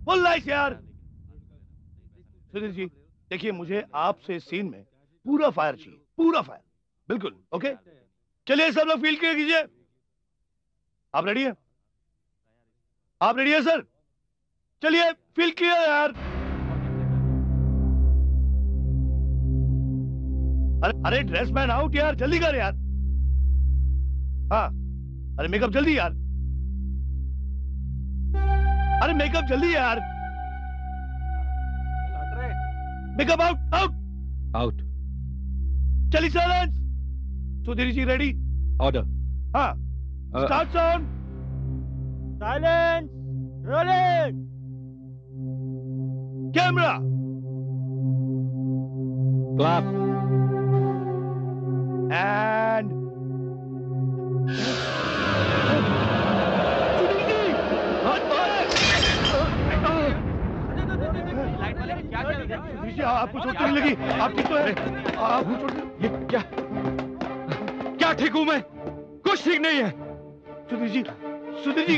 Full lights यार। सुधीर जी देखिए, मुझे आपसे सीन में पूरा फायर चाहिए, पूरा फायर। बिल्कुल ओके, चलिए सब लोग फील्ड क्लियर कीजिए। आप रेडी हैं? आप रेडी हैं सर? चलिए फील्ड क्लियर यार। अरे ड्रेस मैन आउट यार, जल्दी कर यार। हाँ अरे मेकअप जल्दी यार, अरे मेकअप जल्दी यार। Makeup out out out. चलिए silence. Sudhir ji ready? Order. हाँ start sound. Silence rolling camera clap and आपको चोट नहीं लगी? आपकी तो है। आपको चोट? ये क्या क्या ठीक हूं मैं? कुछ ठीक नहीं है। सुधीर जी, सुधीर जी,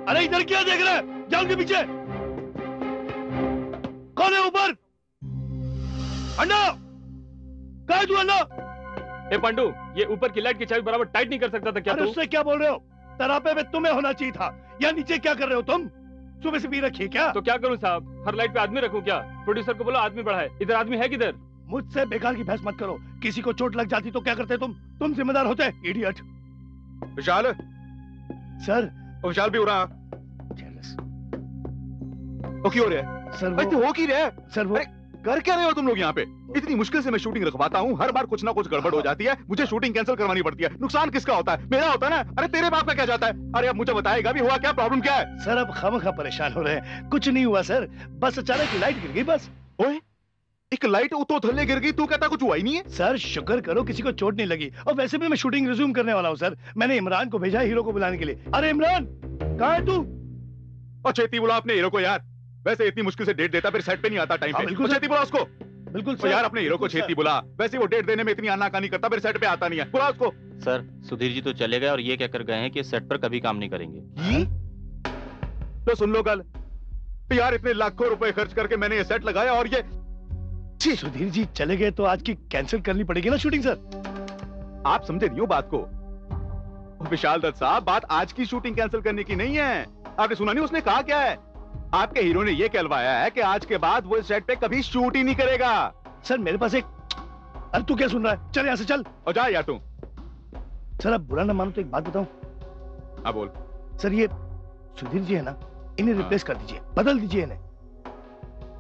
अरे इधर क्या देख रहे हैं? जाओ के पीछे। कौन है ऊपर? अन्ना, कहाँ है तू अन्ना? ए पांडू, ये ऊपर की लाइट की चाबी बराबर टाइट नहीं कर सकता था क्या? अरे उससे क्या बोल रहे हो? तरापे में तुम्हें होना चाहिए था। या नीचे क्या कर रहे हो तुम? सुबह से पी रखी क्या? तो क्या करूं साहब, हर लाइट पे आदमी रखूं क्या? प्रोड्यूसर को बोलो आदमी बढ़ाए। इधर आदमी है किधर? मुझसे बेकार की बहस मत करो। किसी को चोट लग जाती तो क्या करते तुम? तुम जिम्मेदार होते, इडियट। विशाल सर। विशाल भी हो रहा वो क्यों हो रहा है? सर वो की रहा है? सर वो कर क्या रहे हो तुम लोग यहाँ पे? इतनी मुश्किल से मैं शूटिंग रखवाता हूँ, हर बार कुछ ना कुछ गड़बड़ हो जाती है, मुझे शूटिंग कैंसिल करवानी पड़ती है। नुकसान किसका होता है? मेरा होता है ना। अरे तेरे बाप का क्या जाता है? अरे अब मुझे बताएगा भी हुआ क्या, प्रॉब्लम क्या है? सर अब खामखा परेशान हो रहे हैं। कुछ नहीं हुआ सर, बस अचानक लाइट गिर गई बस। ओए एक लाइट उतो थल्ले गिर गई, तू कहता कुछ हुआ ही नहीं है? सर शुक्र करो किसी को चोट नहीं लगी। और वैसे भी मैं शूटिंग रिज्यूम करने वाला हूँ सर। मैंने इमरान को भेजा हीरो को बुलाने के लिए। अरे इमरान कहाँ है तू? और छेती बुला अपने हीरो को यार। वैसे इतनी मुश्किल से डेट देता, फिर सेट पे नहीं आता टाइम पे। बिल्कुल छेती बुला उसको। बिल्कुल सर। यार अपने हीरो को छेती बुला। वैसे वो डेट देने में इतनी आनाकानी करता, फिर सेट पे आता नहीं है। बुला उसको। सर सुधीर जी तो चले गए और ये कहकर गए हैं कि सेट पर कभी काम नहीं करेंगे। तो सुन लो कल यार, इतने लाखों रुपए खर्च करके मैंने ये सेट लगाया और ये सुधीर जी चले गए तो आज की कैंसिल करनी पड़ेगी ना शूटिंग सर। आप समझे नहीं हो बात को। विशाल दत्त साहब, बात आज की शूटिंग कैंसिल करने की नहीं है। आपने सुना नहीं उसने कहा क्या है? आपके हीरो ने यह कहलवाया है कि आज के बाद वो इस सेट पे कभी शूट ही नहीं करेगा। सर मेरे पास एक, अरे तू क्या सुन रहा है? चल यहाँ से चल। और जा यार तू। सर अब बुरा ना मानो तो एक बात बताऊं। हाँ बोल। सर ये सुधीर जी है ना, इन्हें रिप्लेस कर दीजिए, बदल दीजिए इन्हें।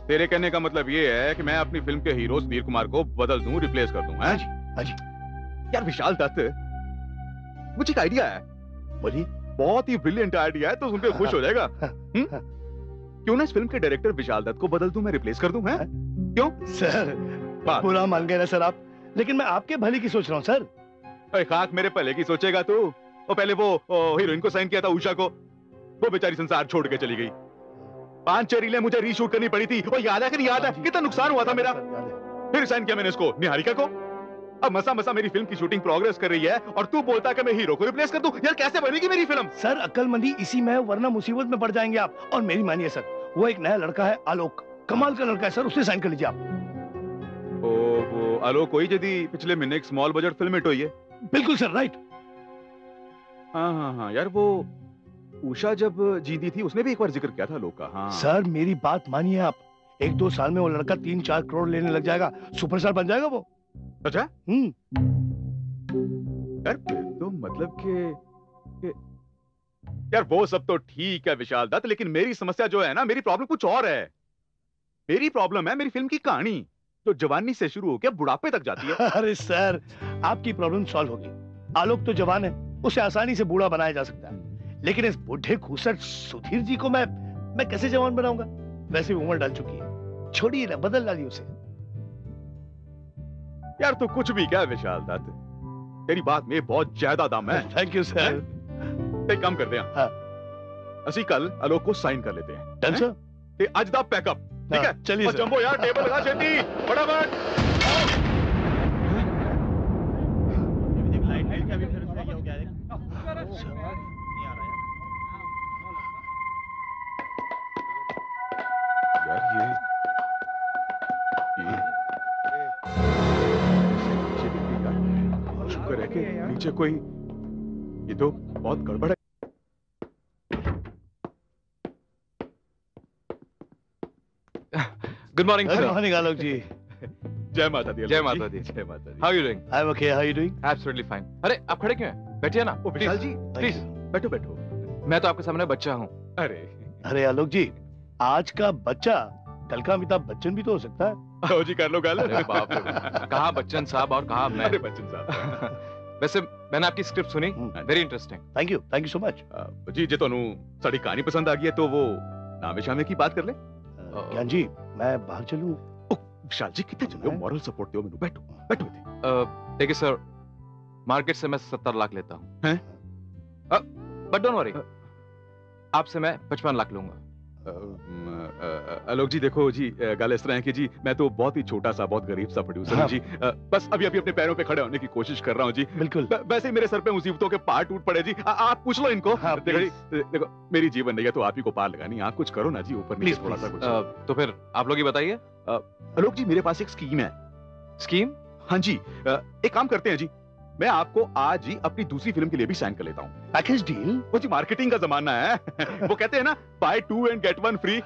तेरे कहने का मतलब ये है कि मैं अपनी फिल्म के हीरो सुधीर कुमार को बदल दूं, रिप्लेस कर दूं? हाँ जी, हाँ जी। यार विशाल दत्त, मुझे एक आइडिया है। बोलिए। बहुत ही ब्रिलियंट आइडिया है, तो सुनकर खुश हो जाएगा। क्यों ना इस फिल्म के डायरेक्टर विशाल दत्त को बदल दूं, मैं रिप्लेस कर दूं? है क्यों? सर बुरा मान गए ना सर आप, लेकिन मैं आपके भले की सोच रहा हूँ सर। अरे खाक मेरे भले की सोचेगा तू? और पहले वो हीरोइन को साइन किया था उषा को, वो बेचारी संसार छोड़ के चली गई। 5 रीलें मुझे रीशूट करनी पड़ी थी। वो याद है कि नहीं याद है? कितना नुकसान हुआ था मेरा। फिर साइन किया मैंने इसको, निहारिका को। अब मसा मेरी फिल्म की शूटिंग प्रोग्रेस कर रही है और तू बोलता है कि मैं हीरो को रिप्लेस कर दूं। यार कैसे बनेगी मेरी फिल्म? सर अक्लमंदी इसी में है, वरना मुसीबत में पड़ जाएंगे आप। और मेरी मानिए सर, वो एक नया लड़का है आलोक, कमाल का लड़का है सर, उससे साइन कर लीजिए आप। वो आलोक वही जदी पिछले महीने एक स्मॉल बजट फिल्म हिट हुई है। बिल्कुल सर, राइट। हाँ यार, वो उषा जब जीती थी उसने भी एक बार जिक्र किया था लोग का। हाँ सर मेरी बात मानिए आप, 1-2 साल में वो लड़का 3-4 करोड़ लेने लग जाएगा, सुपरस्टार बन जाएगा वो। अच्छा। यार तो मतलब कि यार वो सब तो ठीक है विशाल दत्त, लेकिन मेरी समस्या जो है ना, मेरी प्रॉब्लम कुछ और है। मेरी प्रॉब्लम है मेरी फिल्म की कहानी, जो जवानी से शुरू होकर बुढ़ापे तक जाती है। अरे सर आपकी प्रॉब्लम सॉल्व होगी। आलोक तो जवान है, उसे आसानी से बूढ़ा बनाया जा सकता है, लेकिन इस बुढ़े खूसट सुधीर जी को मैं कैसे जवान बनाऊंगा? वैसे उम्र डाल चुकी है, छोड़िए ना, बदल डालिए उसे। यार तू कुछ भी क्या विशाल दत्त, तेरी बात में बहुत ज्यादा दम है। Thank you sir. एक काम करते हैं, हाँ। असी कल आलोक को साइन कर लेते हैं। Done sir. ते आज दा पैकअप, ठीक है? चलिए सर। जंबो यार टेबल लगा छेती, फटाफट। शुक्र है कि नीचे कोई, ये तो बहुत गड़बड़ है। Good morning good sir. Morning Alok ji. जय माता दी। जय माता दी। जय माता दी। How you doing? I am okay, how you doing? Absolutely fine. अरे आप खड़े क्यों हैं? बैठिए ना। ओ विशाल जी, प्लीज बैठो बैठो। मैं तो आपके सामने बच्चा हूँ। अरे अरे आलोक जी, आज का बच्चा कल का अमिताभ बच्चन भी तो हो सकता है। आओ जी कर लो गाल। अरे बाप रे, कहाँ बच्चन साहब और कहाँ मैं। अरे बच्चन साहब। वैसे मैंने आपकी स्क्रिप्ट सुनी, very interesting. Thank you so much. जी जे ਤੁਹਾਨੂੰ ਸਾਡੀ ਕਹਾਣੀ ਪਸੰਦ ਆ ਗਈ ਹੈ तो वो नामे शामे की बात कर ले। ज्ञान जी, मैं बाहर चलूं? विशाल जी कितने चलो मॉरल सपोर्ट दो मेनू। बैठो बैठो इथे। देखिए सर, मार्केट से मैं 70 लाख लेता हूँ, हैं? बट डोंट वरी, आपसे मैं 55 लाख लूंगा। आलोक जी देखो जी, गल इस तरह है कि जी मैं तो बहुत ही छोटा सा, बहुत गरीब सा प्रोड्यूसर हूँ जी। बस अभी अभी अपने पैरों पे खड़े होने की कोशिश कर रहा हूँ जी। बिल्कुल। वैसे ही मेरे सर पे मुसीबतों के पहाड़ टूट पड़े जी। आप पूछ लो इनको। हाँ, देखो जी, देखो मेरी जीवन नहीं है तो आप ही को पार लगानी, आप कुछ करो ना जी, ऊपर नीचे Please, थोड़ा सा कुछ। तो फिर आप लोग ही बताइए आलोक जी मेरे पास एक स्कीम है। स्कीम। हाँ जी, एक काम करते हैं जी, मैं आपको आज ही अपनी दूसरी फिल्म के लिए भी साइन कर लेता हूँ। Package deal? वो जी मार्केटिंग का जमाना है। वो कहते हैं ना, बाय 2 and get 1 फ्री।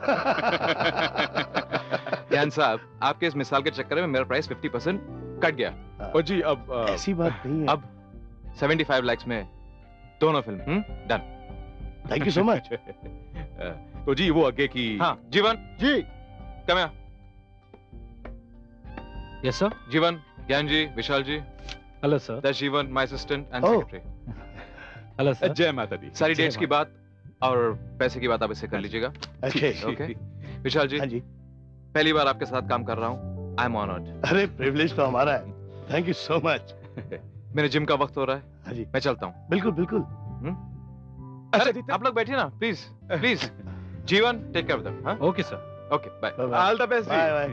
ज्ञान साहब, आपके इस मिसाल के चक्कर में मेरा प्राइस 50% कट गया। और जी अब ऐसी बात नहीं है। अब 75 लाख में दोनों film done. Thank you so much. तो जी वो आगे की। हाँ Jeevan ji. Come here. Yes sir. Jeevan, Gyan ji, Vishal ji, hello sir. That's Jeevan, my assistant and Oh. Secretary. Hello sir. जय माता दी। सारी जय डेट्स की बात और पैसे की बात आप इससे कर लीजिएगा। ओके। ओके विशाल जी, हाँ जी। पहली बार आपके साथ काम कर रहा हूँ, आई एम ऑनर्ड। अरे प्रिविलेज तो हमारा है। Thank you so much. मेरे जिम का वक्त हो रहा है, हाँ जी, मैं चलता हूँ। बिल्कुल बिल्कुल। अरे आप लोग बैठिए ना, please please. Jeevan, take care of them. हाँ okay sir. Okay bye. All the best bye जी। बाय।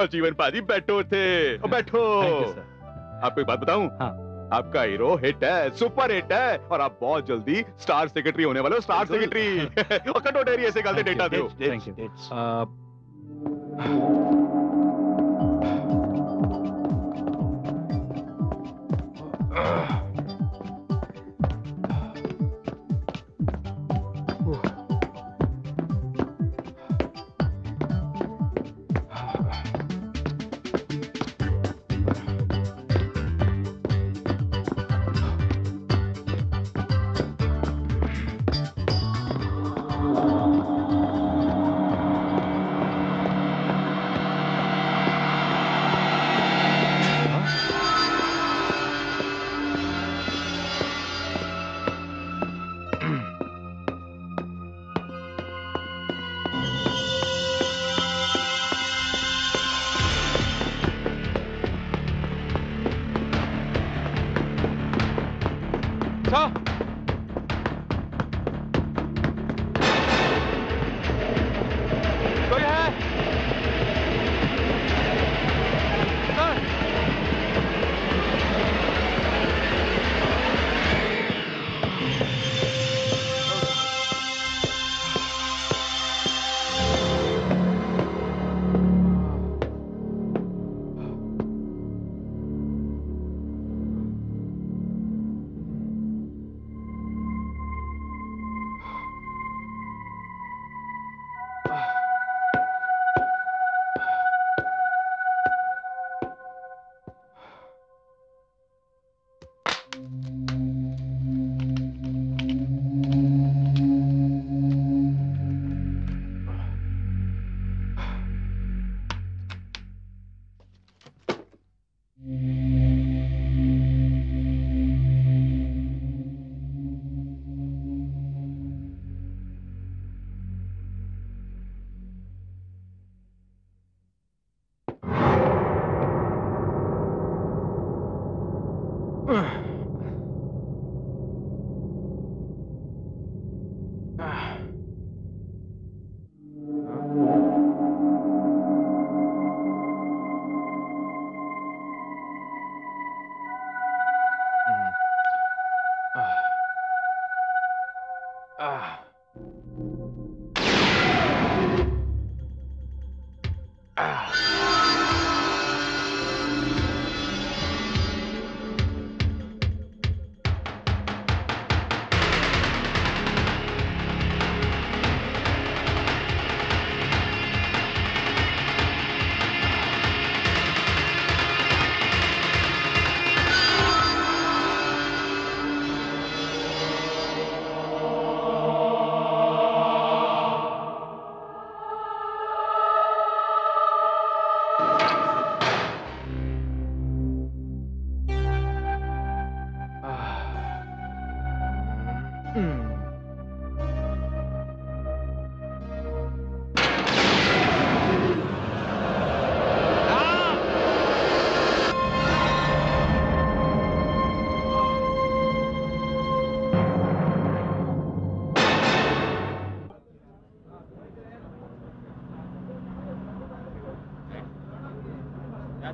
और जीवन पाजी बैठो थे। ओ बैठो। Thank you sir. आपको एक बात बताऊं? हाँ। आपका हीरो हिट है, सुपर हिट है, और आप बहुत जल्दी स्टार सेक्रेटरी होने वाले हो। Star secretary. और कटो डेरी ऐसे गलते डेटा दो। Thank you.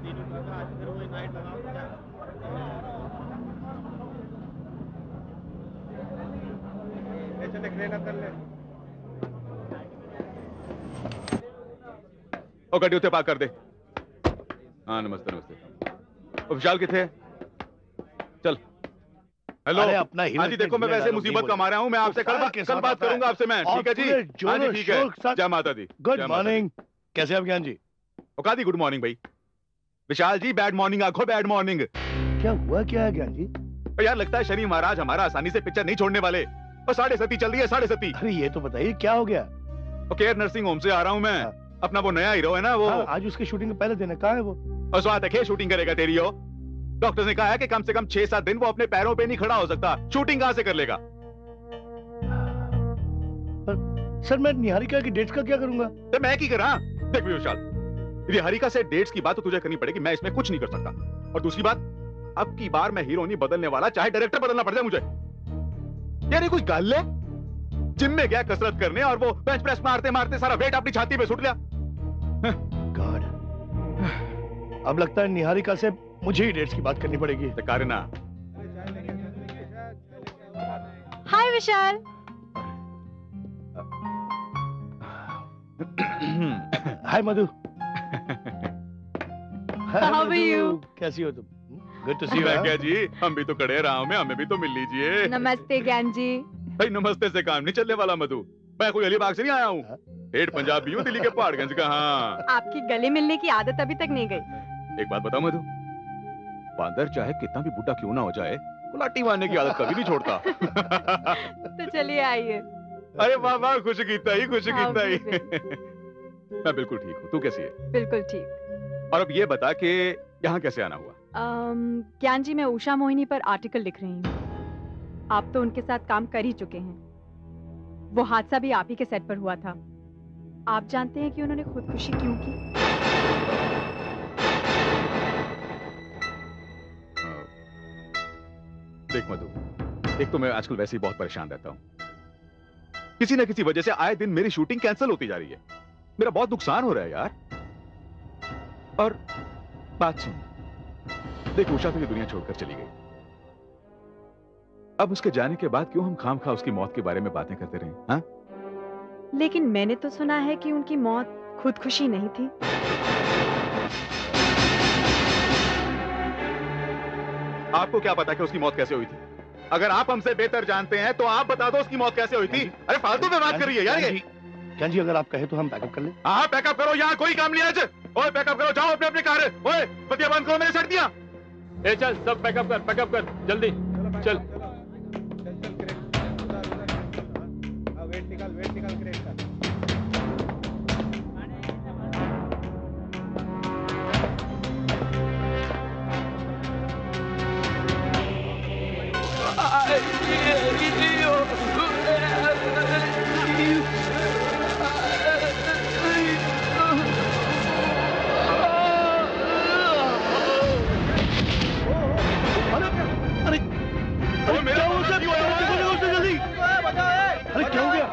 ओ गड्डी उत्ते पार्क कर दे। हाँ नमस्ते नमस्ते। ओ विशाल किथे है? चल। हेलो। अरे अपना हीरो हाँ जी देखो मैं वैसे मुसीबत कमा रहा हूँ, मैं आपसे कल बात करूंगा आपसे मैं, ठीक है जी? हाँ जी ठीक है। जय माता दी। Good morning. कैसे आप ज्ञान जी? औकात ही गुड मॉर्निंग भाई। विशाल जी बैड मॉर्निंग आखो, बैड मॉर्निंग। क्या हुआ क्या है ज्ञान जी? यार लगता है शनि महाराज हमारा आसानी से पिक्चर नहीं छोड़ने वाले। और 7:30 चल रही है, 7:30। अरे ये तो बताइए क्या हो गया? केयर नर्सिंग होम से आ रहा हूँ मैं। अपना वो नया हीरो है ना वो। आज उसकी शूटिंग का पहले दिन है, कहाँ है वो? और स्वाद है शूटिंग करेगा तेरी हो। डॉक्टर ने कहा है कि कम से कम 6-7 दिन वो अपने पैरों पे नहीं खड़ा हो सकता। शूटिंग कहां से कर लेगा? सर मैं निहारिका की डेट्स का क्या करूंगा? तो मैं की करा? देख विशाल, निहारिका से डेट्स की बात तो तुझे करनी पड़ेगी, मैं इसमें कुछ नहीं कर सकता। और दूसरी बात, अब की बार मैं हीरो नहीं बदलने वाला, चाहे डायरेक्टर बदलना पड़ जाए मुझे। यार ये कोई गल है? जिम में गया कसरत करने और वो बेंच प्रेस मारते मारते सारा वेट अपनी छाती पे सुट लिया। गॉड, अब लगता है निहारिका से मुझे ही डेट्स की बात करनी पड़ेगी। Kareena. Hi Vishal. Hi Madhu. How are you? कैसी हो तुम? Good to see you. क्या जी, हम भी तो खड़े राह में, हमें भी तो मिल लीजिए। नमस्ते ज्ञान जी। भाई नमस्ते से काम नहीं चलने वाला मधु। मैं कोई अलीबाग से नहीं आया हूँ, हेड पंजाबी हूँ, दिल्ली के पहाड़गंज का। हाँ आपकी गले मिलने की आदत अभी तक नहीं गई। एक बात बताओ मधु, बांदर चाहे कितना भी बुढ़ा क्यों ना हो जाए, गुलाटी मारने की आदत कभी नहीं छोड़ता। तो चलिए आइए। अरे वाह वाह, खुश कीता ही, खुश कीता ही। मैं बिल्कुल ठीक हूँ, तू कैसी है? बिल्कुल ठीक। और अब ये बता कि यहाँ कैसे आना हुआ? ज्ञान जी मैं उषा मोहिनी पर आर्टिकल लिख रही हूँ। आप तो उनके साथ काम कर ही चुके हैं। वो हादसा भी आप ही के सेट पर हुआ था। आप जानते हैं कि उन्होंने खुदकुशी क्यों की? देख मधु, एक तो मैं आजकल वैसे ही बहुत परेशान रहता हूँ। किसी न किसी वजह से आए दिन मेरी शूटिंग कैंसिल होती जा रही है। मेरा बहुत नुकसान हो रहा है यार। और बात सुन, देख उषा तो ये दुनिया छोड़कर चली गई। अब उसके जाने के बाद क्यों हम खामखा उसकी मौत के बारे में बातें करते रहे? हाँ? लेकिन मैंने तो सुना है कि उनकी मौत खुदकुशी नहीं थी। आपको क्या पता कि उसकी मौत कैसे हुई थी? अगर आप हमसे बेहतर जानते हैं तो आप बता दो उसकी मौत कैसे हुई थी। अरे फालतू में बात कर रही है यार ये। ज्ञान जी अगर आप कहे तो हम पैकअप कर लें। हाँ पैकअप करो, यहाँ कोई काम नहीं है आज। ओए पैकअप करो, जाओ अपने अपने कार। ओए बतिया बंद करो, मैंने छड़ दिया। ए चल सब पैकअप कर जल्दी चल। वेट निकाल क्रेट का। अरे क्या हो गया?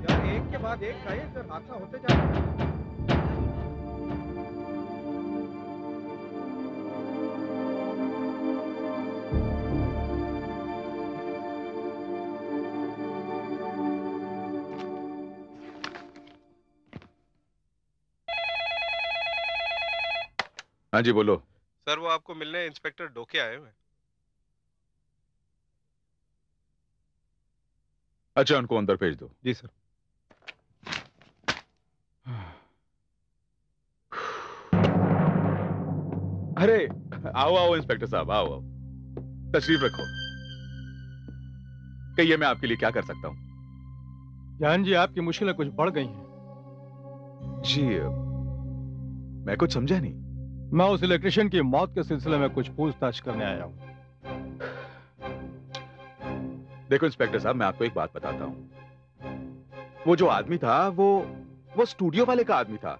यार एक के बाद एक हादसा होते जा रहा है। हाँ जी बोलो। सर वो आपको मिलने इंस्पेक्टर डोके आए हुए हैं। अच्छा उनको अंदर भेज दो। जी सर। अरे आओ आओ इंस्पेक्टर साहब, आओ आओ, तशरीफ रखो। कहिए मैं आपके लिए क्या कर सकता हूं? ज्ञान जी आपकी मुश्किलें कुछ बढ़ गई हैं। जी मैं कुछ समझा नहीं। मैं उस इलेक्ट्रिशियन की मौत के सिलसिले में कुछ पूछताछ करने आया हूं। देखो इंस्पेक्टर साहब, मैं आपको एक बात बताता हूं। वो जो आदमी था वो स्टूडियो वाले का आदमी था,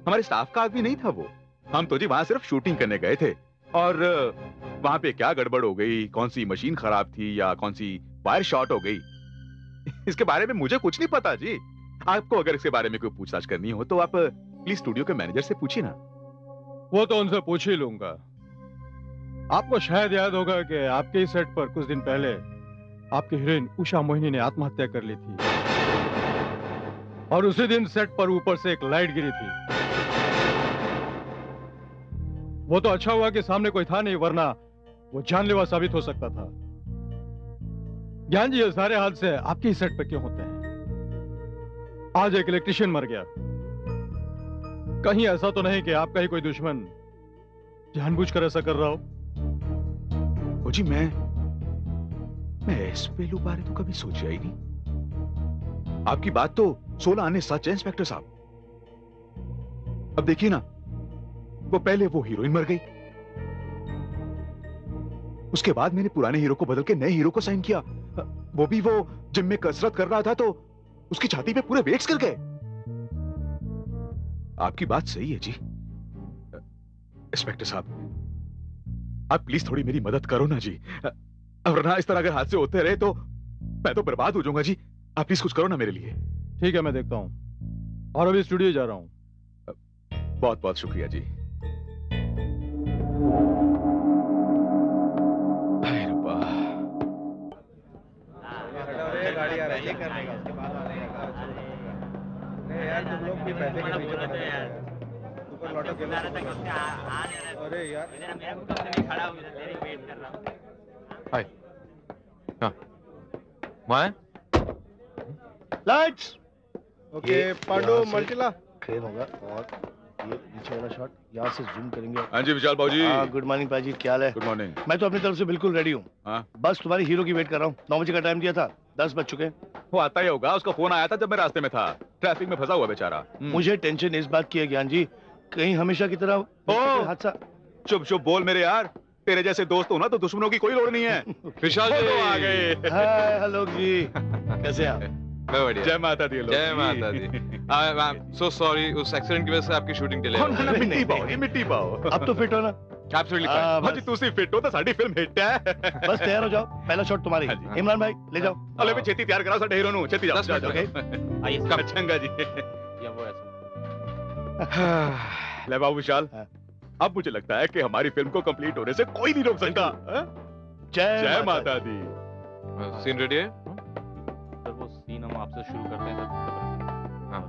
हमारे स्टाफ का आदमी नहीं था वो। हम तो जी वहां सिर्फ शूटिंग करने गए थे। और वहां पे क्या गड़बड़ हो गई, कौन सी मशीन खराब थी या कौन सी वायर शॉर्ट हो गई, इसके बारे में मुझे कुछ नहीं पता जी। आपको अगर इसके बारे में कोई पूछताछ करनी हो तो आप प्लीज स्टूडियो के मैनेजर से पूछिए ना। वो तो उनसे पूछ ही लूंगा। आपको शायद याद होगा कि आपके ही सेट पर कुछ दिन पहले आपकी हीरोइन उषा मोहिनी ने आत्महत्या कर ली थी, और उसी दिन सेट पर ऊपर से एक लाइट गिरी थी। वो तो अच्छा हुआ कि सामने कोई था नहीं, वरना वो जानलेवा साबित हो सकता था। ज्ञान जी, ये सारे हादसे आपके ही सेट पर क्यों होते हैं? आज एक इलेक्ट्रिशियन मर गया, कहीं ऐसा तो नहीं कि आपका ही कोई दुश्मन जानबूझकर ऐसा कर रहा हो? ओ जी, मैं इस पहलू बारे तो कभी सोचा ही नहीं। आपकी बात तो 16 आने सच है इंस्पेक्टर साहब। अब देखिए ना, वो पहले वो हीरोइन मर गई, उसके बाद मैंने पुराने हीरो को बदल के नए हीरो को साइन किया, वो भी वो जिम में कसरत कर रहा था तो उसकी छाती पे पूरे वेट्स कर गए। आपकी बात सही है जी। इंस्पेक्टर साहब, आप प्लीज थोड़ी मेरी मदद करो ना जी, वरना इस तरह अगर हादसे होते रहे तो मैं तो बर्बाद हो जाऊंगा जी। आप प्लीज कुछ करो ना मेरे लिए। ठीक है, मैं देखता हूं, और अभी स्टूडियो जा रहा हूं। बहुत बहुत शुक्रिया जी। गाड़ी आ रही है करने का, उसके बाद आने का। नहीं यार, तुम लोग भी पैसे के पीछे पड़े हैं यार। ऊपर लौटो के अरे यार, हाय, हाँ, मैं लाइट्स। ओके पांडु मल्टीला क्रेन होगा, और ये नीचे वाला शॉट यहाँ से जूम करेंगे। हाँ जी विशाल बाबूजी। गुड मॉर्निंग पाजी, क्या हाल है? Good morning. मैं तो अपनी तरफ से बिल्कुल रेडी हूँ। बस तुम्हारी हीरो की वेट कर रहा हूँ। 9 बजे का टाइम दिया था, 10 बज चुके हैं। वो आता ही होगा, उसका फोन आया था जब मैं रास्ते में था, ट्रैफिक में फंसा हुआ बेचारा। मुझे टेंशन इस बात की है ज्ञान जी, कहीं हमेशा की तरह हादसा। चुप चुप बोल मेरे यार, तेरे जैसे दोस्त हो ना तो दुश्मनों की कोई लोड़ नहीं है। विशाल जी आ गए। हाय हेलो जी, कैसे आप? मैं बढ़िया। जय माता दी। जय माता दी। आई एम सो सॉरी, उस एक्सीडेंट की वजह से आपकी शूटिंग डिले हो गई। मिट्टी पाओ, ये मिट्टी पाओ। अब तो फिट हो ना? Absolutely fine. हाँ जी, तुसी फिट हो तो साडी फिल्म हिट है। बस तैयार हो जाओ, पहला शॉट तुम्हारी। इमरान भाई ले जाओ। अले भी छेती तैयार कराओ साडे हीरो नु, छेती जाओ। आइए चंगा जी। या वो ऐसे ले बाबू विशाल, अब मुझे लगता है कि हमारी फिल्म को कंप्लीट होने से कोई नहीं रोक सकता। जय माता दी। सीन रेडी है? सर वो सीन हम आपसे शुरू करते हैं सर। हाँ।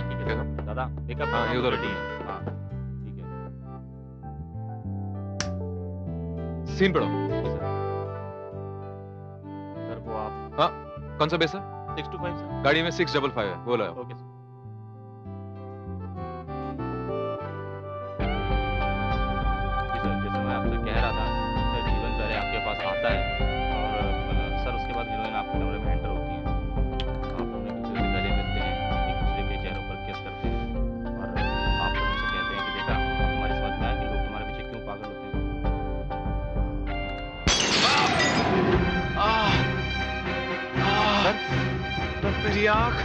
ठीक है दादा, मेकअप। हाँ, ये उधर रेडी है। हाँ ठीक है। सीन पढ़ो। सर वो आप। हाँ, कौन सा बेस है? 6 to 5 सर। गाड़ी में 655 है, बोला। Okay sir. जैसे मैं आपसे कह रहा था सर, जीवन पहले आपके पास आता है और सर उसके बाद हीरोइन आपके कमरे में एंटर होती है। आप दोनों एक दूसरे से गले मिलते हैं, एक दूसरे के चेहरों पर किस करते हैं, और आप फिर उनसे कहते हैं कि बेटा तुम्हारी समझ में आया कि लोग तुम्हारे पीछे क्यों पागल होते हैं। मेरी आँख।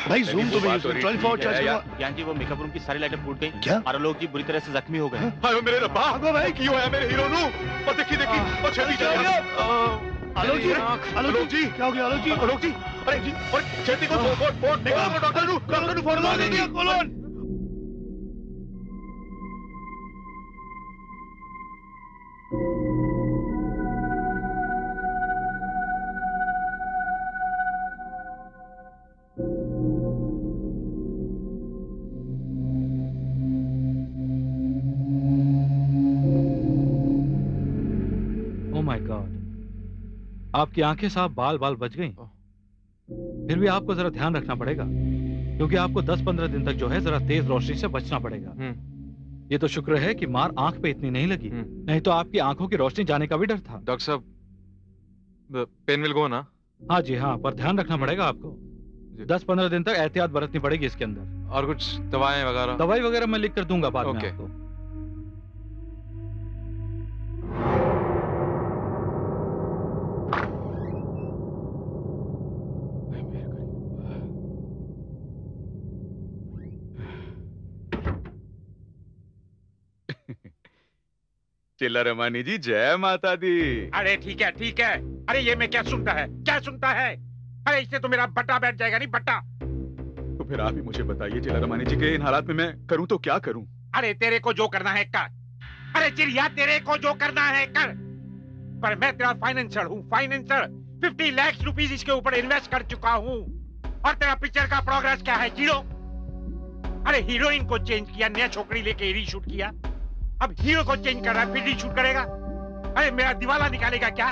भाई जूम तो भी 24 ज्ञान जी, वो मेकअप रूम की सारी लाइटें फूट गई। क्या? आलोक जी बुरी तरह से जख्मी हो गए। हाय मेरे रब्बा, भाई की होया मेरे हीरो नु। और देखी देखी, और छेती चल गया। आलोक जी, आलोक जी क्या हो गया? आलोक जी, आलोक जी, अरे जी, और छेती को फोन निकालो, डॉक्टर नु फोन लगा दीजिए। कॉलोन आपकी आंखें साफ, बाल बाल बच गई। फिर भी आपको जरा ध्यान रखना पड़ेगा, क्योंकि आपको 10-15 दिन तक जो है जरा तेज रोशनी से बचना पड़ेगा। ये तो शुक्र है कि मार आंख पे इतनी नहीं लगी, नहीं तो आपकी आंखों की रोशनी जाने का भी डर था। डॉक्टर साहब, पेन विल गो ना? हाँ जी हाँ, पर ध्यान रखना पड़ेगा आपको। 10-15 दिन तक एहतियात बरतनी पड़ेगी इसके अंदर। और कुछ दवाएं वगैरह? दवाई वगैरह मैं लिख कर दूंगा बाद में आपको। चिल्ला रमानी जी, जय माता दी। अरे ठीक है ठीक है। अरे ये मैं क्या सुनता है, क्या सुनता है? अरे इससे तो मेरा बट्टा बैठ जाएगा। नहीं बट्टा। तो फिर आप ही मुझे बताइए चिल्ला रमानी जी के इन हालात में मैं करूं तो क्या करूं? अरे तेरे को जो करना है कर। अरे चिड़िया तेरे को जो करना है कर। पर मैं तेरा फाइनेंसर हूँ, फाइनेंसर। 50 लाख रुपीस इसके ऊपर इन्वेस्ट कर चुका हूँ। और तेरा पिक्चर का प्रोग्रेस क्या है? जीरो। अरे हीरोइन को चेंज किया, नया छोकरी लेके रीशूट किया। अब हीरो को चेंज कर रहा है, फिर रीशूट करेगा। अरे मेरा दिवाला निकालेगा क्या?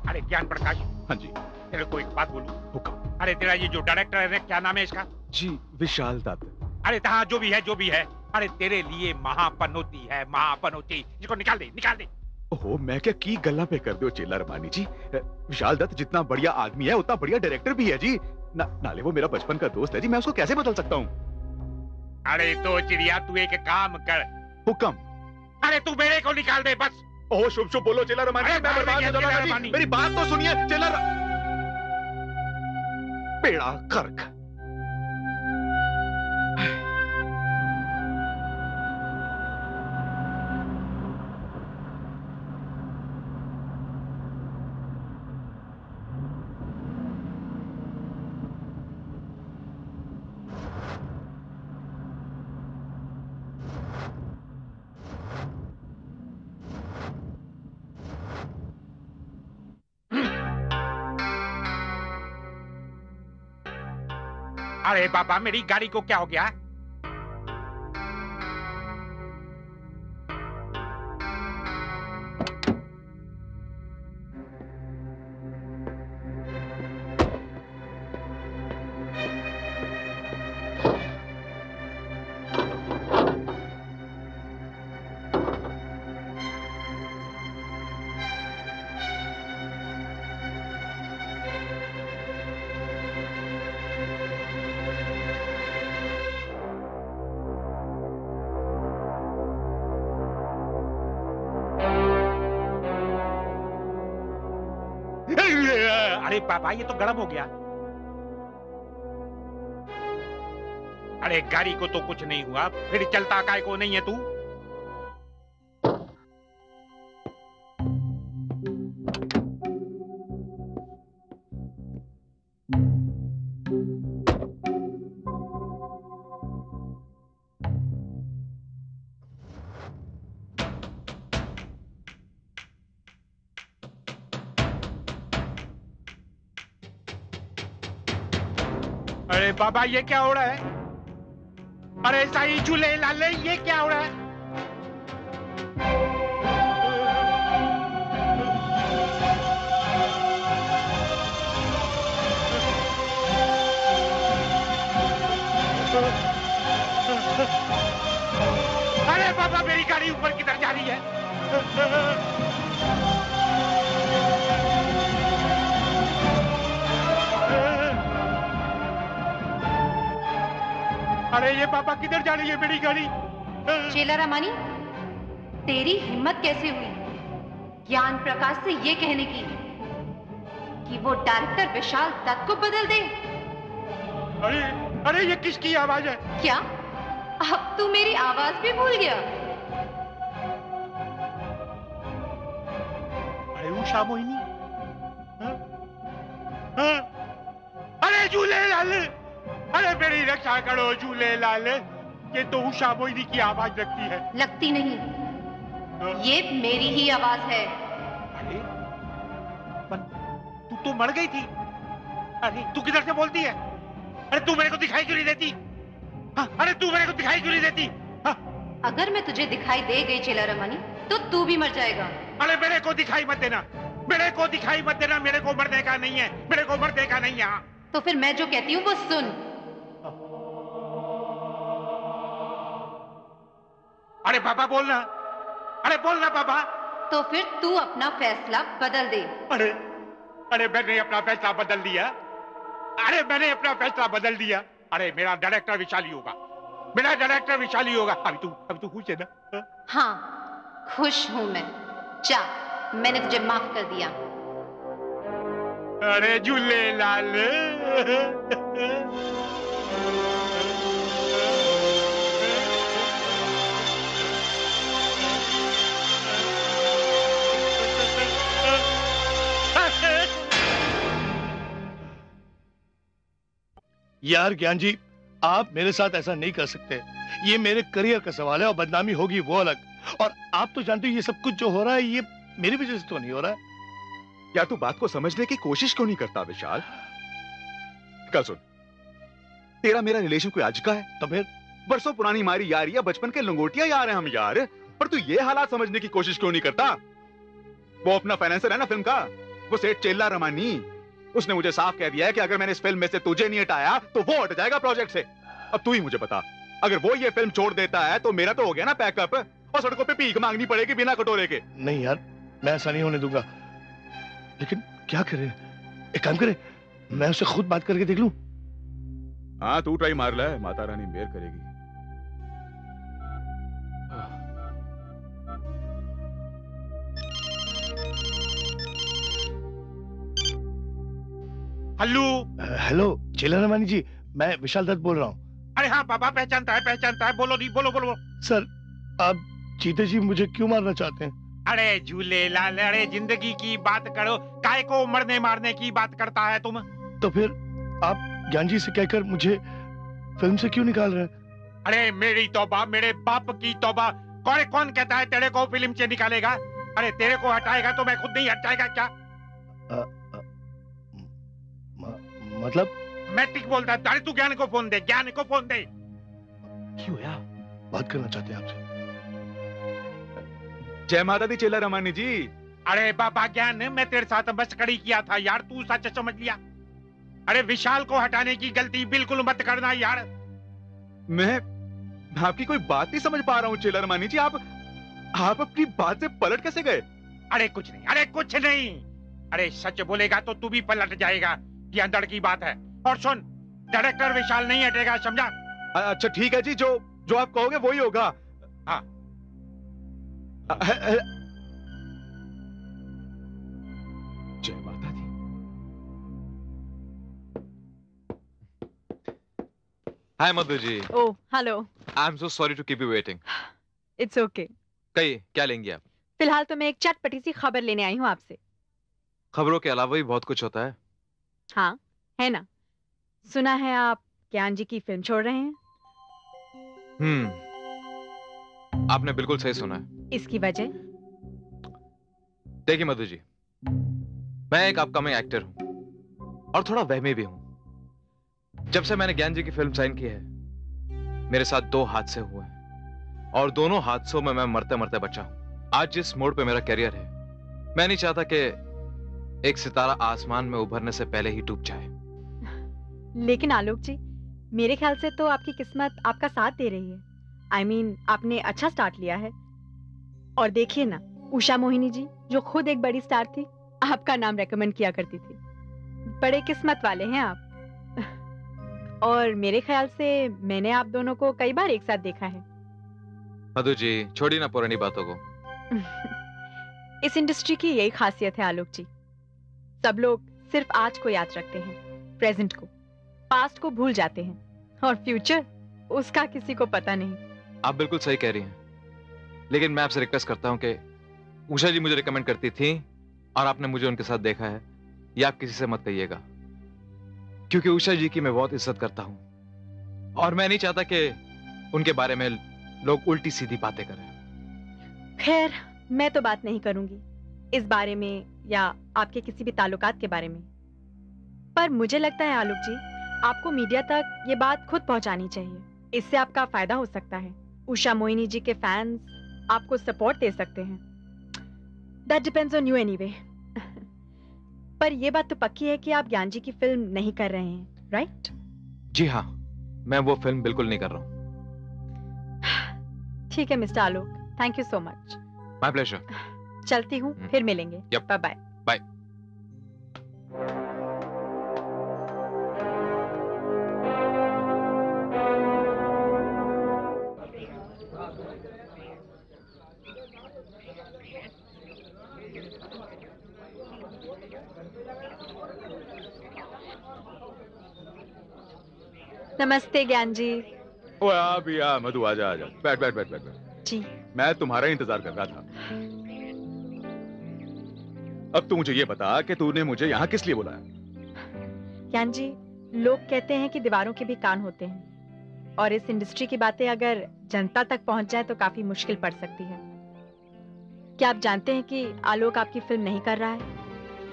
अरे ज्ञान प्रकाश। हाँ जी। तेरे को एक बात बोलूं? हुक्म। अरे तेरा ये जो डायरेक्टर है, क्या नाम है इसका? जी विशाल दत्त। अरे हाँ, जो भी है जो भी है। अरे तेरे लिए महापनौती है, महापनौती। इसको निकाल दे, निकाल दे। ओहो, मैं क्या की गल्ला पे कर दो चिल्ला रमानी जी। विशाल दत्त जितना बढ़िया आदमी है उतना बढ़िया डायरेक्टर भी है जी। नाले वो मेरा बचपन का दोस्त है जी, मैं उसको कैसे बदल सकता हूँ? अरे तो चिड़िया तू एक काम कर। हुक्म। अरे तू मेरे को निकाल दे बस। ओह शुभ शुभ बोलो चिल्ला रमानी जी, मैं बर्बाद हो जाऊंगा जी। मेरी बात तो सुनिए चिल्ला बेड़ा गर्क। अरे बाबा, मेरी गाड़ी को क्या हो गया? अरे बाबा, ये तो गर्म हो गया। अरे गाड़ी को तो कुछ नहीं हुआ, फिर चलता काय को नहीं है तू? अरे बाबा, ये क्या हो रहा है? अरे साईं झूले लाले, ये क्या हो रहा है? अरे बाबा, मेरी गाड़ी ऊपर किधर जा रही है? अरे ये पापा, किधर जा रही है मेरी गाड़ी? चेला रमानी, तेरी हिम्मत कैसे हुई ज्ञान प्रकाश से ये कहने की कि वो डायरेक्टर विशाल दत्त को बदल दे? अरे अरे, ये किसकी आवाज है? क्या अब तू मेरी आवाज भी भूल गया? अरे उषा मोहिनी। अरे झूले लाल, अरे मेरी रक्षा करो झूले लाल। ये तो उषा मोहिनी की आवाज लगती है। लगती नहीं, ये मेरी ही आवाज है। अरे तू तो मर गई थी। अरे तू किधर से बोलती है? अरे तू मेरे को दिखाई क्यों नहीं देती? अरे तू मेरे को दिखाई क्यों नहीं देती? अगर मैं तुझे दिखाई दे गई चेला रमानी, तो तू भी मर जाएगा। अरे मेरे को दिखाई मत देना, मेरे को दिखाई मत देना। मेरे को मरने का नहीं है, मेरे को मरने का नहीं है। तो फिर मैं जो कहती हूँ वो सुन। अरे पापा बोलना, अरे बोलना पापा। तो फिर तू अपना फैसला बदल दे। अरे अरे, मैंने अपना फैसला बदल दिया। अरे मैंने अपना फैसला बदल दिया। अरे मेरा डायरेक्टर विशाली होगा, मेरा डायरेक्टर विशाली होगा। अभी तू खुश है ना? हाँ खुश हूं मैं। जा, मैंने तुझे माफ कर दिया। अरे झूले लाल। यार ज्ञान जी, आप मेरे साथ ऐसा नहीं कर सकते। ये मेरे करियर का सवाल है और बदनामी होगी वो अलग। और आप तो जानते हो ये सब कुछ जो हो रहा है ये मेरी वजह से तो नहीं हो रहा है। क्या तू बात को समझने की कोशिश क्यों नहीं करता विशाल? कल सुन, तेरा मेरा रिलेशन कोई आज का है? तो फिर बरसों पुरानी हमारी यारी है, बचपन के लंगोटिया यार हैं हम यार। पर तू ये हालात समझने की कोशिश क्यों नहीं करता? वो अपना फाइनेंसर है ना फिल्म का, वो सेठ चेल्ला रमानी, उसने मुझे साफ कह दिया है कि अगर मैंने इस फिल्म में से तुझे नहीं हटाया तो वो हट जाएगा प्रोजेक्ट से। अब तू ही मुझे बता, अगर वो ये फिल्म छोड़ देता है तो मेरा तो हो गया ना पैकअप, और सड़कों पे भीख मांगनी पड़ेगी बिना कटोरे के। नहीं यार, मैं ऐसा नहीं होने दूंगा। लेकिन क्या करें? एक काम करें, मैं उससे खुद बात करके देख लूं। हाँ तू ट्राई मार ले, माता रानी मेहर करेगी। हेलो। हेलो चेला रमानी जी, मैं विशाल दत्त बोल रहा हूँ। अरे हाँ बाबा, पहचानता है, बोलो नहीं, बोलो बोलो। सर, आप चीते जी मुझे क्यों मारना चाहते हैं? अरे झूले लाल, अरे जिंदगी की बात करो, काय को मरने मारने की बात करता है तुम? तो फिर आप ज्ञान जी से कहकर मुझे फिल्म से क्यों निकाल रहे हैं? अरे मेरी तौबा, मेरे बाप की तौबा, कौन कहता है तेरे को फिल्म से निकालेगा? अरे तेरे को हटाएगा तो मैं खुद नहीं हट जाएगा क्या? मतलब? मैं ठीक बोलता है। अरे तू ज्ञान को फोन दे, ज्ञान को फोन दे। क्यों यार, बात करना चाहते हैं आपसे। जय माता दी चेला रमानी जी। अरे बाबा ज्ञान, मैं तेरे साथ मस्करी किया था यार, तू सच समझ लिया। अरे विशाल को हटाने की गलती बिल्कुल मत करना यार। मैं आपकी कोई बात नहीं समझ पा रहा हूँ चेला रमानी जी। आप अपनी बात से पलट कैसे गए? अरे कुछ नहीं, अरे कुछ नहीं। अरे सच बोलेगा तो तू भी पलट जाएगा, ये अंदर की बात है। और सुन, डायरेक्टर विशाल नहीं हटेगा, समझा? अच्छा ठीक है जी, जो आप कहोगे वही होगा। हाँ। जय माता दी। Hi Madhu ji. Oh hello. I am so sorry to keep you waiting. It's okay. कहिए क्या लेंगी आप? फिलहाल तो मैं एक चटपटी सी खबर लेने आई हूँ आपसे। खबरों के अलावा भी बहुत कुछ होता है। हाँ है ना। सुना है आप ज्ञान जी की फिल्म छोड़ रहे हैं। आपने बिल्कुल सही सुना है। इसकी वजह? देखिए मधु जी, मैं एक अपकमिंग एक्टर हूं और थोड़ा वहमी भी हूं। जब से मैंने ज्ञान जी की फिल्म साइन की है, मेरे साथ 2 हादसे हुए हैं और दोनों हादसों में मैं मरते मरते बचा हूं। आज जिस मोड़ पे मेरा करियर है, मैं नहीं चाहता कि एक सितारा आसमान में उभरने से पहले ही डूब जाए। लेकिन आलोक जी, मेरे ख्याल से तो आपकी किस्मत आपका साथ दे रही है। I mean, आपने अच्छा स्टार्ट लिया है। और देखिए ना, उषा मोहिनी जी जो खुद एक बड़ी स्टार थी, आपका नाम रेकमेंड किया करती थी। बड़े किस्मत वाले हैं आप। और मेरे ख्याल से मैंने आप दोनों को कई बार एक साथ देखा है। मधु जी छोड़ी ना पुरानी बातों को। इस इंडस्ट्री की यही खासियत है आलोक जी, सब लोग सिर्फ आज को याद रखते हैं, प्रेजेंट को, पास्ट को भूल जाते हैं, और फ्यूचर उसका किसी को पता नहीं। आप बिल्कुल सही कह रही हैं, लेकिन मैं आपसे रिक्वेस्ट करता हूं कि उषा जी मुझे रिकमेंड करती थी और आपने मुझे उनके साथ देखा है, ये आप किसी से मत कहिएगा, क्योंकि उषा जी की मैं बहुत इज्जत करता हूं और मैं नहीं चाहता कि उनके बारे में लोग उल्टी सीधी बातें करें। खैर, मैं तो बात नहीं करूंगी इस बारे में या आपके किसी भी ताल्लुकात के बारे में, पर मुझे लगता है आलोक जी, आपको मीडिया तक ये बात खुद पहुंचानी चाहिए। इससे आपका फायदा हो सकता है। उषा मोहिनी जी के फैंस आपको सपोर्ट दे सकते हैं। That depends on you anyway. पर ये बात तो पक्की है कि आप ज्ञान जी की फिल्म नहीं कर रहे हैं, राइट? जी हाँ, मैं वो फिल्म बिल्कुल नहीं कर रहा हूँ। ठीक है mister Alok, thank you so much. My pleasure. चलती हूँ, फिर मिलेंगे। Bye bye. बाय। नमस्ते ज्ञान जी। ओ आ मधु, आजा आजा, बैठ बैठ बैठ बैठ बैठ। जी। मैं तुम्हारा इंतजार कर रहा था। अब तू मुझे ये बता कि तूने मुझे यहाँ किस लिए बुलाया? ज्ञान जी, लोग कहते हैं कि दीवारों के भी कान होते हैं, और इस इंडस्ट्री की बातें अगर जनता तक पहुंच जाए तो काफी मुश्किल पड़ सकती है। क्या आप जानते हैं कि आलोक आपकी फिल्म नहीं कर रहा है?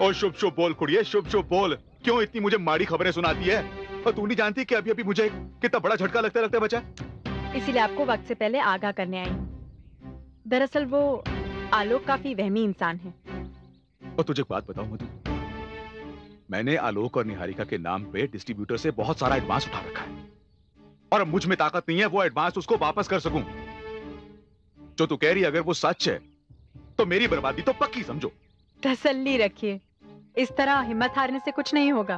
ओ शुभ शुभ बोल कुड़िए, शुभ शुभ बोल। क्यों इतनी मुझे माड़ी खबरें सुनाती है? और तू नहीं जानती कि अभी अभी मुझे कितना बड़ा झटका लगता बचा। इसीलिए आपको वक्त से पहले आगाह करने आई हूँ। दरअसल वो आलोक काफी वहमी इंसान है। और तुझे एक बात बताऊं मधु, मैंने आलोक और निहारिका के नाम पे डिस्ट्रीब्यूटर से बहुत सारा एडवांस उठा रखा है, और अब मुझ में ताकत नहीं है वो एडवांस उसको वापस कर सकूं। जो तू कह रही अगर वो सच है तो मेरी बर्बादी तो पक्की समझो। तसल्ली रखिए, इस तरह हिम्मत हारने से कुछ नहीं होगा।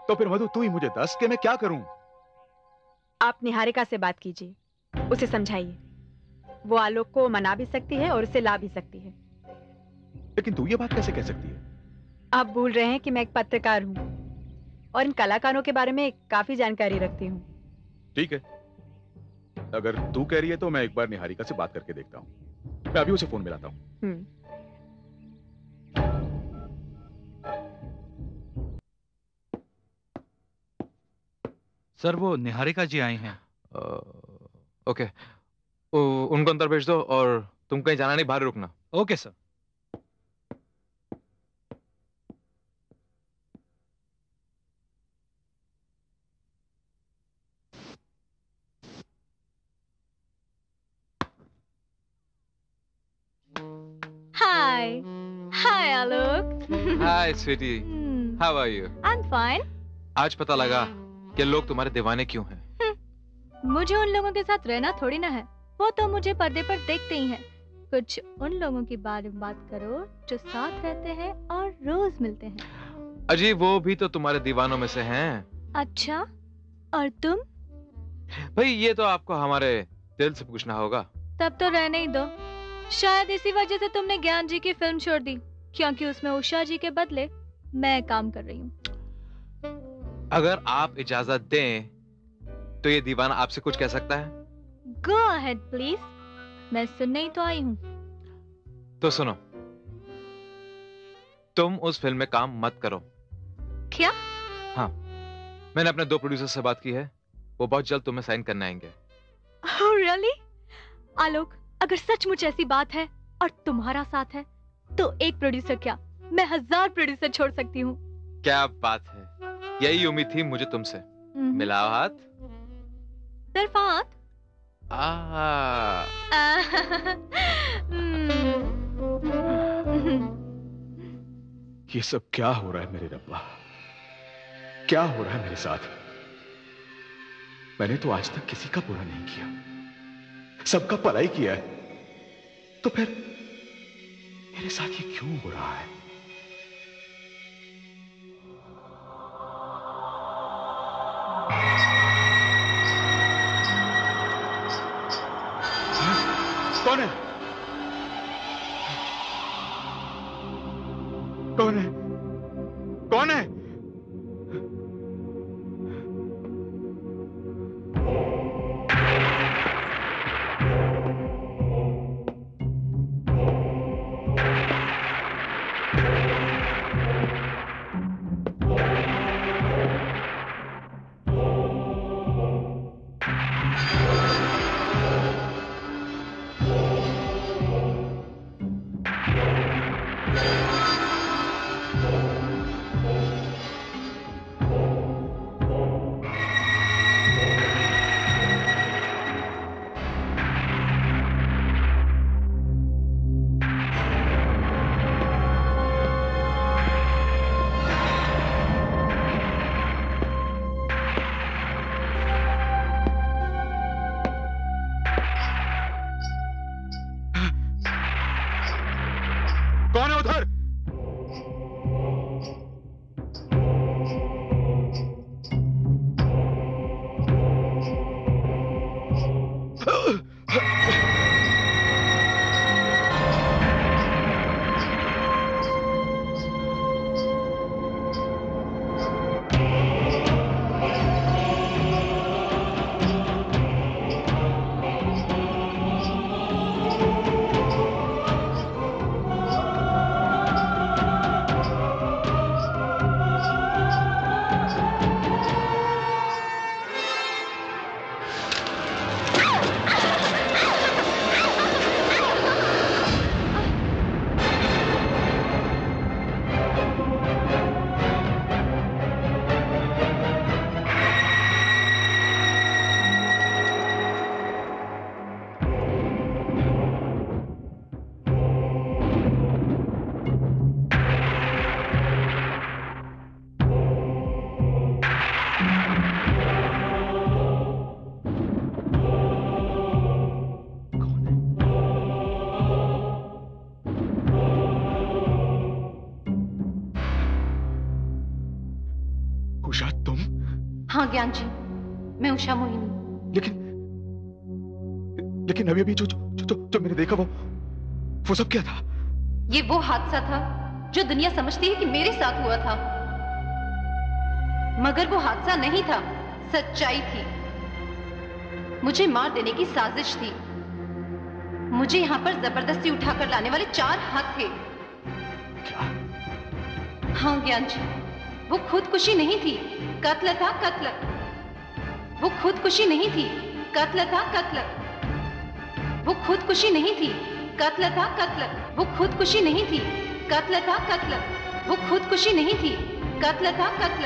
तो फिर मधु तू ही मुझे दस कि मैं क्या करूं? आप निहारिका से बात कीजिए, उसे समझाइए। वो आलोक को मना भी सकती है और उसे ला भी सकती है। लेकिन तू ये बात कैसे कह सकती है? आप भूल रहे हैं कि मैं एक पत्रकार हूँ और इन कलाकारों के बारे में काफी जानकारी रखती हूँ। ठीक है, अगर तू कह रही है तो मैं एक बार निहारिका से बात करके देखता हूँ। मैं अभी उसे फोन मिलाता हूँ। सर वो निहारिका जी आई हैं। ओके, उनको अंदर भेज दो और तुम कहीं जाना नहीं, बाहर रुकना। Okay sir. Hi. Hi, Alok. Hi sweetie, how are you? I'm fine. आज पता लगा कि लोग तुम्हारे दीवाने क्यों हैं। मुझे उन लोगों के साथ रहना थोड़ी ना है, वो तो मुझे पर्दे पर देखते ही हैं। कुछ उन लोगों के बारे में बात करो जो साथ रहते हैं और रोज मिलते हैं। अजी वो भी तो तुम्हारे दीवानों में से हैं। अच्छा, और तुम? भाई ये तो आपको हमारे दिल से पूछना होगा। तब तो रहने ही दो। शायद इसी वजह से तुमने ज्ञान जी की फिल्म छोड़ दी, क्योंकि उसमें उषा जी के बदले मैं काम कर रही हूँ। अगर आप इजाजत दें तो ये दीवाना आपसे कुछ कह सकता है? Go ahead, please. मैं सुनने ही तो आई हूँ। तो सुनो, तुम उस फिल्म में काम मत करो। क्या? हाँ, मैंने अपने 2 प्रोड्यूसर से बात की है, वो बहुत जल्द तुम्हें साइन करने आएंगे। Oh, really? आलोक, अगर सचमुच ऐसी बात है और तुम्हारा साथ है तो एक प्रोड्यूसर क्या, मैं 1000 प्रोड्यूसर छोड़ सकती हूँ। क्या बात है, यही उम्मीद थी मुझे तुमसे। मिलाओ हाथ। सिर्फ हाथ? ये सब क्या हो रहा है मेरे रब्बा? क्या हो रहा है मेरे साथ? मैंने तो आज तक किसी का बुरा नहीं किया, सबका भला ही किया है, तो फिर मेरे साथ ये क्यों हो रहा है? कौन है? कौन है? कौन है? कौन है उधर? हाँ ज्ञान जी, मैं उषा मोहिनी। लेकिन अभी जो मैंने देखा वो सब क्या था? ये वो हादसा था जो दुनिया समझती है कि मेरे साथ हुआ था, मगर वो हादसा नहीं था, सच्चाई थी। मुझे मार देने की साजिश थी। मुझे यहां पर जबरदस्ती उठाकर लाने वाले 4 हाथ थे। क्या? हाँ ज्ञान जी, वो खुदकुशी नहीं थी, कत्ल था, कत्ल। वो खुदकुशी नहीं थी, कत्ल था, कत्ल। वो खुदकुशी नहीं थी, कत्ल था, कत्ल। वो खुदकुशी नहीं थी, कत्ल था, कत्ल। वो खुदकुशी नहीं थी, कत्ल था, कत्ल।